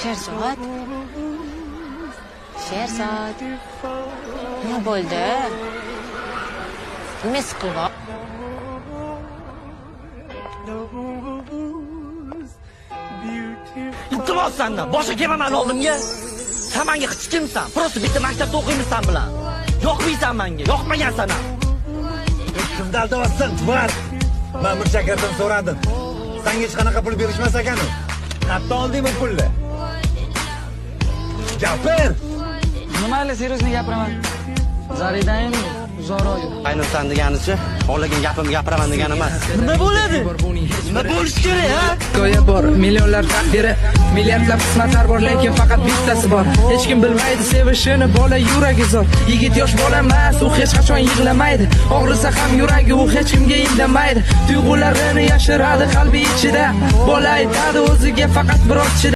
Sherzod. Sherzod. Nima bo'ldi? Nima siqilib? Iltimos sendan, boshqa kelaman oldimga. Sen menga hech kimsan. Просто bitta maktabda o'qiymiz sen bilan. Yoqmaysan menga, yoqmagansan ham. Kimda aldayapsan, Tuvar? Men Mirchakardan so'radim. Senga hech qanaqa pul berishmas ekan u. Qayerdan oldingmi pulni? Gapir. Nimayli, seriosni gapiraman. Zaridan Zoroyev. Aynan sen deganicha, xohlagan gapimni gapiraman degani emas. Nima bo'ladi? Nima bo'lish kerak, ha? Hikoya bor, millionlar taqdiri, milliardlab qismatlar bor, lekin faqat bittasi bor. Hech kim bilmaydi sevishini, bola yuragi zo'r. Yigit yosh bola emas, u hech qachon yig'lamaydi. Og'risa ham yuragi, u hech kimga indamaydi. Tuyg'ularini yashiradi qalbi ichida. Bola aytadi o'ziga faqat biroz chida.